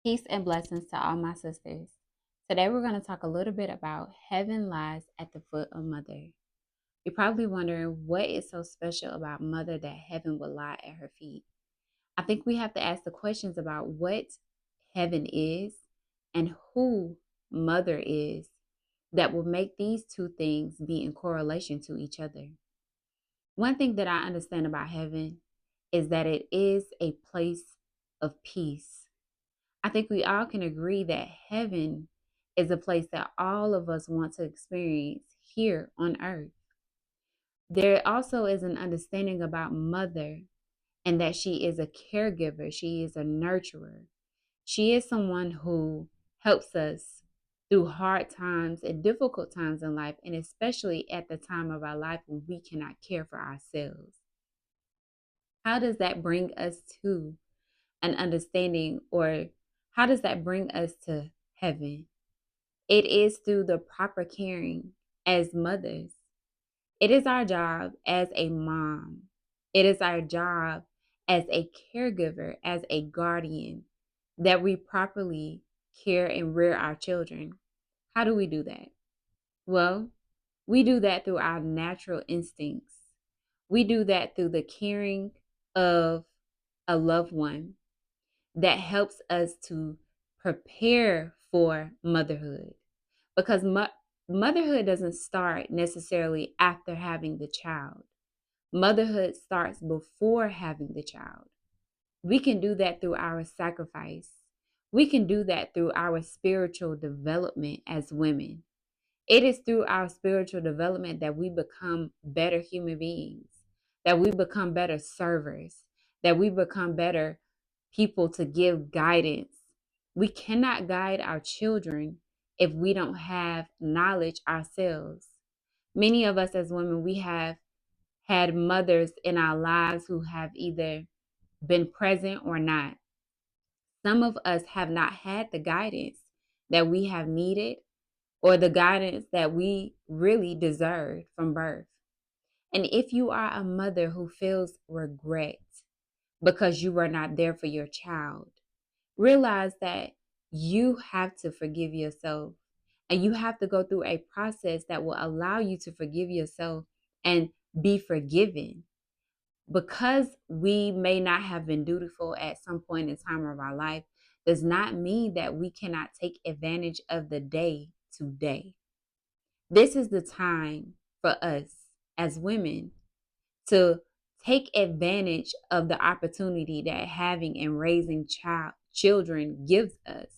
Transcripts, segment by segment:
Peace and blessings to all my sisters. Today we're going to talk a little bit about heaven lies at the foot of mother. You're probably wondering what is so special about mother that heaven would lie at her feet. I think we have to ask the questions about what heaven is and who mother is that will make these two things be in correlation to each other. One thing that I understand about heaven is that it is a place of peace. I think we all can agree that heaven is a place that all of us want to experience here on earth. There also is an understanding about mother and that she is a caregiver, she is a nurturer. She is someone who helps us through hard times and difficult times in life, and especially at the time of our life when we cannot care for ourselves. How does that bring us to an understanding, or how does that bring us to heaven? It is through the proper caring as mothers. It is our job as a mom. It is our job as a caregiver, as a guardian, that we properly care and rear our children. How do we do that? Well, we do that through our natural instincts. We do that through the caring of a loved one that helps us to prepare for motherhood, because motherhood doesn't start necessarily after having the child. Motherhood starts before having the child. We can do that through our sacrifice. We can do that through our spiritual development as women. It is through our spiritual development that we become better human beings, that we become better servers, that we become better people to give guidance. We cannot guide our children if we don't have knowledge ourselves. Many of us as women, we have had mothers in our lives who have either been present or not. Some of us have not had the guidance that we have needed or the guidance that we really deserved from birth. And if you are a mother who feels regret because you were not there for your child, realize that you have to forgive yourself, and you have to go through a process that will allow you to forgive yourself and be forgiven. Because we may not have been dutiful at some point in time of our life does not mean that we cannot take advantage of the day today. This is the time for us as women to take advantage of the opportunity that having and raising children gives us.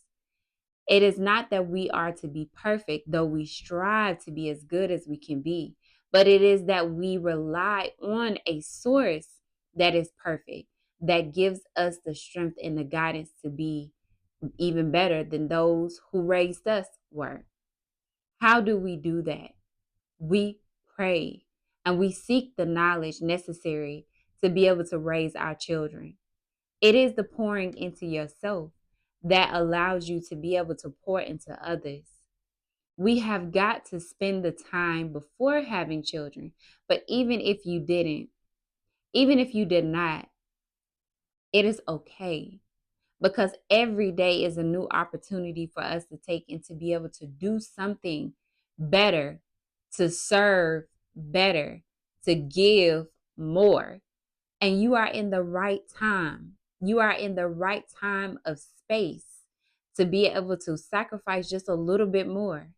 It is not that we are to be perfect, though we strive to be as good as we can be, but it is that we rely on a source that is perfect, that gives us the strength and the guidance to be even better than those who raised us were. How do we do that? We pray and we seek the knowledge necessary to be able to raise our children. It is the pouring into yourself that allows you to be able to pour into others. We have got to spend the time before having children. But even if you didn't, even if you did not, it is okay, because every day is a new opportunity for us to take and to be able to do something better, to serve better, to give more. And you are in the right time. You are in the right time of space to be able to sacrifice just a little bit more.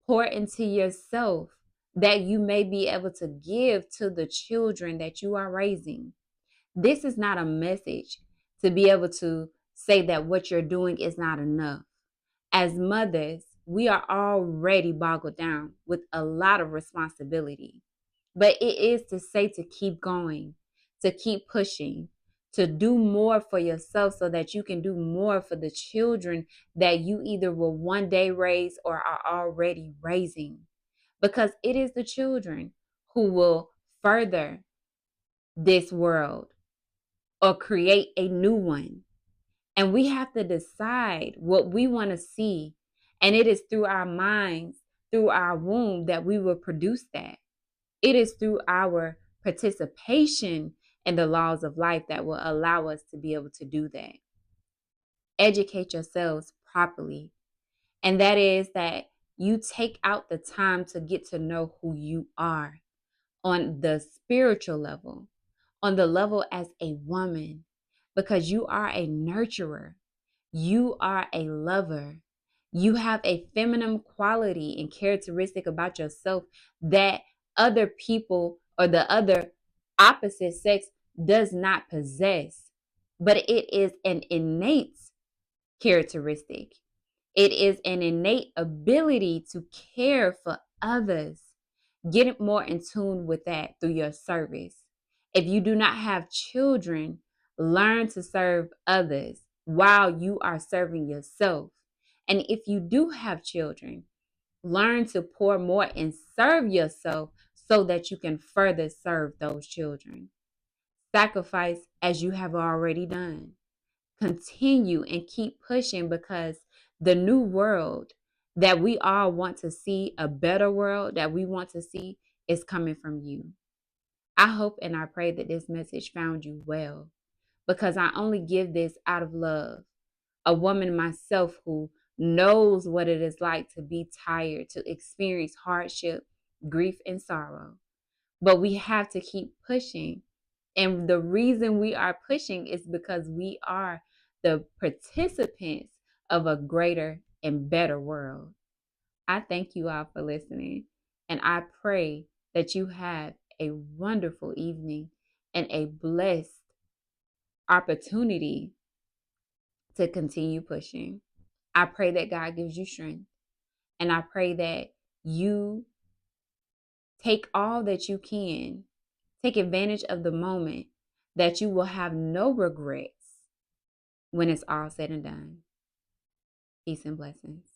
Pour into yourself that you may be able to give to the children that you are raising. This is not a message to be able to say that what you're doing is not enough. As mothers, we are already boggled down with a lot of responsibility. But it is to say to keep going, to keep pushing, to do more for yourself so that you can do more for the children that you either will one day raise or are already raising. Because it is the children who will further this world or create a new one. And we have to decide what we want to see. And it is through our minds, through our womb, that we will produce that. It is through our participation in the laws of life that will allow us to be able to do that. educate yourselves properly. And that is that you take out the time to get to know who you are on the spiritual level, on the level as a woman, because you are a nurturer, you are a lover, you have a feminine quality and characteristic about yourself that other people or the other opposite sex does not possess, but it is an innate characteristic. It is an innate ability to care for others. Get more in tune with that through your service. If you do not have children, learn to serve others while you are serving yourself. And if you do have children, learn to pour more and serve yourself so that you can further serve those children. Sacrifice as you have already done. Continue and keep pushing, because the new world that we all want to see, a better world that we want to see, is coming from you. I hope and I pray that this message found you well, because I only give this out of love. A woman myself who knows what it is like to be tired, to experience hardship, grief, and sorrow. But we have to keep pushing. And the reason we are pushing is because we are the participants of a greater and better world. I thank you all for listening. And I pray that you have a wonderful evening and a blessed opportunity to continue pushing. I pray that God gives you strength. And I pray that you take all that you can. Take advantage of the moment, that you will have no regrets when it's all said and done. Peace and blessings.